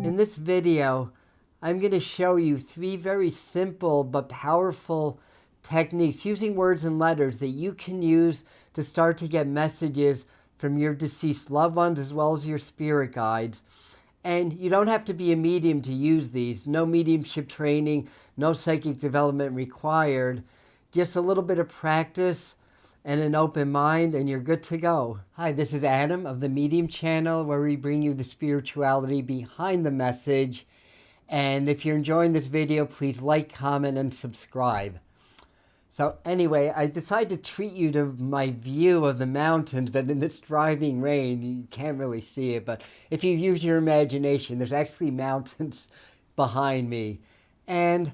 In this video, I'm going to show you 3 very simple but powerful techniques using words and letters that you can use to start to get messages from your deceased loved ones as well as your spirit guides. And you don't have to be a medium to use these. No mediumship training, no psychic development required. Just a little bit of practice and an open mind, and you're good to go. Hi, this is Adam of the Medium channel, where we bring you the spirituality behind the message. And if you're enjoying this video, please like, comment, and subscribe. So anyway, I decided to treat you to my view of the mountains, but in this driving rain, you can't really see it. But if you use your imagination, there's actually mountains behind me. And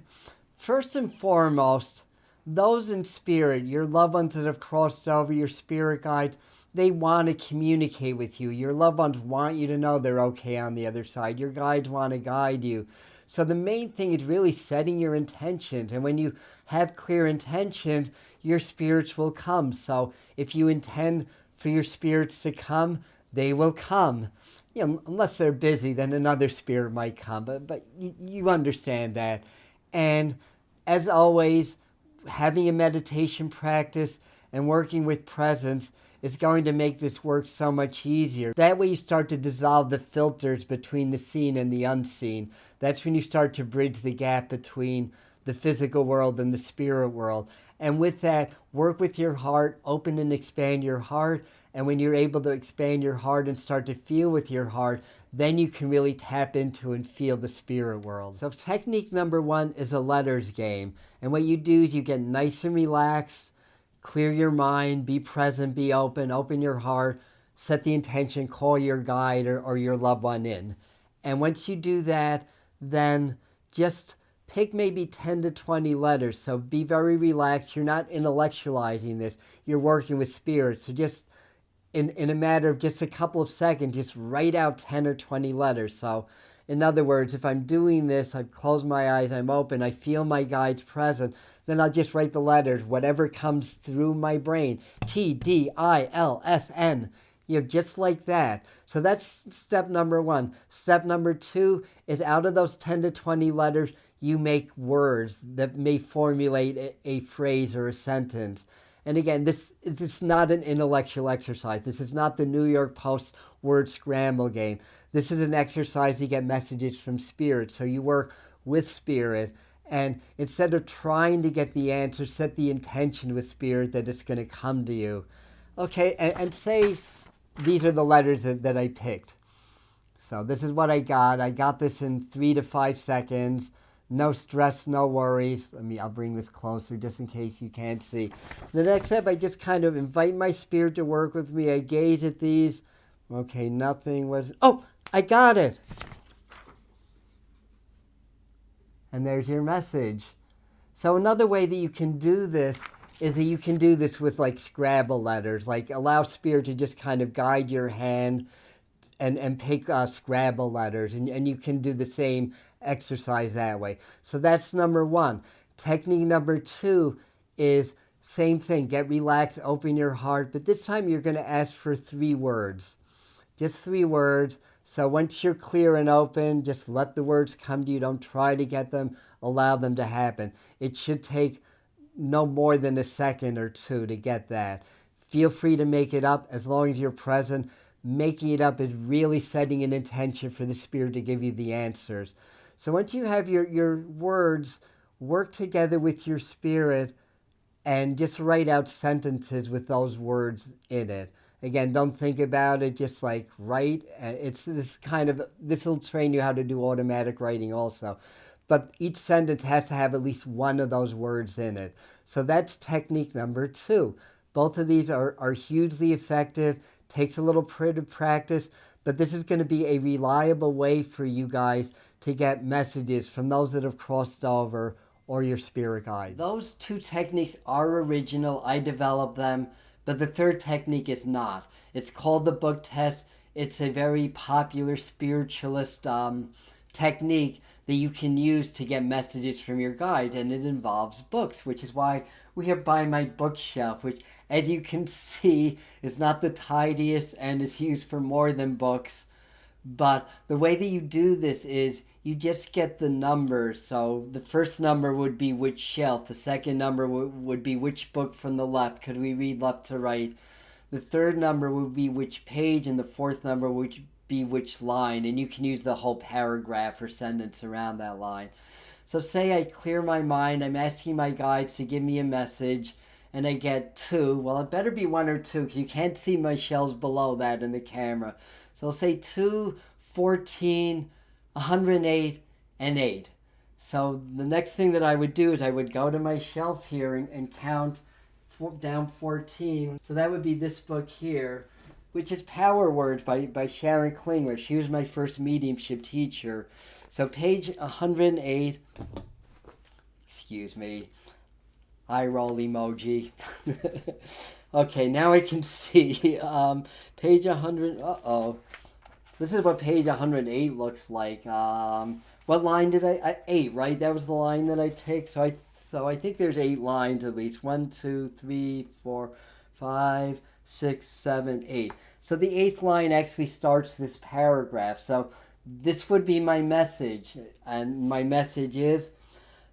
first and foremost, those in spirit, your loved ones that have crossed over, your spirit guides, they want to communicate with you. Your loved ones want you to know they're okay on the other side. Your guides want to guide you. So the main thing is really setting your intentions. And when you have clear intentions, your spirits will come. So if you intend for your spirits to come, they will come. You know, unless they're busy, then another spirit might come. But you understand that. And as always, having a meditation practice and working with presence is going to make this work so much easier. That way you start to dissolve the filters between the seen and the unseen. That's when you start to bridge the gap between the physical world and the spirit world. And with that, work with your heart, open and expand your heart. And when you're able to expand your heart and start to feel with your heart, then you can really tap into and feel the spirit world. So technique number 1 is a letters game. And what you do is you get nice and relaxed, clear your mind, be present, be open your heart, set the intention, call your guide or your loved one in. And once you do that, then just pick maybe 10 to 20 letters. So be very relaxed. You're not intellectualizing this. You're working with spirit. So just in a matter of just a couple of seconds, just write out 10 or 20 letters. So in other words, if I'm doing this, I've closed my eyes, I'm open, I feel my guides present, then I'll just write the letters, whatever comes through my brain. TDILSN. You know, just like that. So that's step number 1. Step number 2 is out of those 10 to 20 letters, you make words that may formulate a phrase or a sentence. And again, this is not an intellectual exercise. This is not the New York Post word scramble game. This is an exercise to get messages from spirit. So you work with spirit. And instead of trying to get the answer, set the intention with spirit that it's going to come to you. Okay, and say these are the letters that I picked. So this is what I got. I got this in 3 to 5 seconds. No stress, no worries. I'll bring this closer just in case you can't see. The next step, I just kind of invite my spirit to work with me. I gaze at these. Okay, nothing was... Oh, I got it! And there's your message. So another way that you can do this is that you can do this with like Scrabble letters. Like allow spirit to just kind of guide your hand and pick Scrabble letters. And you can do the same exercise that way. So that's number 1. Technique number 2 is same thing. Get relaxed, open your heart. But this time you're going to ask for 3 words. Just 3 words. So once you're clear and open, just let the words come to you. Don't try to get them. Allow them to happen. It should take no more than a second or 2 to get that. Feel free to make it up as long as you're present. Making it up is really setting an intention for the spirit to give you the answers. So once you have your words, work together with your spirit and just write out sentences with those words in it. Again, don't think about it, just like write. This will train you how to do automatic writing also. But each sentence has to have at least one of those words in it. So that's technique number 2. Both of these are hugely effective. Takes a little bit of practice, but this is going to be a reliable way for you guys to get messages from those that have crossed over or your spirit guide. Those 2 techniques are original. I developed them, but the 3rd technique is not. It's called the book test. It's a very popular spiritualist technique that you can use to get messages from your guide, and it involves books, which is why we have by my bookshelf, which, as you can see, is not the tidiest and is used for more than books. But the way that you do this is you just get the numbers. So the first number would be which shelf. The second number would be which book from the left. Could we read left to right? The third number would be which page, and the fourth number would be which line. And you can use the whole paragraph or sentence around that line. So say I clear my mind. I'm asking my guides to give me a message, and I get 2. Well, it better be 1 or 2 because you can't see my shells below that in the camera. So I'll say 2, 14, 108, and 8. So the next thing that I would do is I would go to my shelf here and count down 14. So that would be this book here, which is Power Words by Sharon Klingler. She was my first mediumship teacher. So page 108, excuse me, eye roll emoji. Okay, now I can see. Page 100, This is what page 108 looks like. What line did I 8, right? That was the line that I picked. So I think there's 8 lines at least. 1, 2, 3, 4, 5, 6, 7, 8. So the 8th line actually starts this paragraph. So this would be my message. And my message is,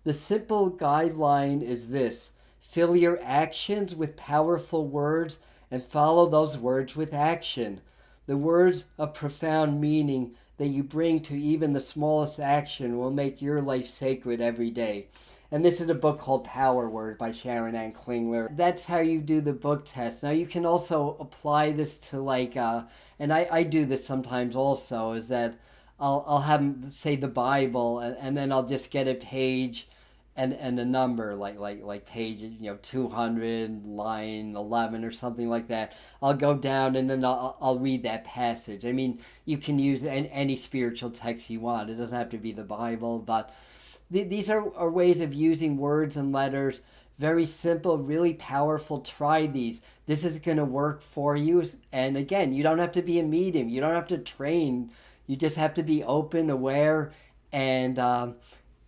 the simple guideline is this: fill your actions with powerful words and follow those words with action. The words of profound meaning that you bring to even the smallest action will make your life sacred every day. And this is a book called Power Word by Sharon Ann Klingler. That's how you do the book test. Now you can also apply this to and I do this sometimes also, is that I'll have say the Bible, and then I'll just get a page and a number like page 200, line 11 or something like that. I'll go down and then I'll read that passage. I mean, you can use any spiritual text you want. It doesn't have to be the Bible, but these are ways of using words and letters. Very simple, really powerful. Try these. This is going to work for you. And again, you don't have to be a medium. You don't have to train. You just have to be open, aware, and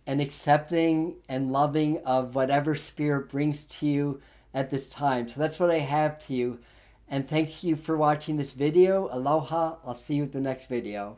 accepting and loving of whatever spirit brings to you at this time. So that's what I have to you. And thank you for watching this video. Aloha. I'll see you at the next video.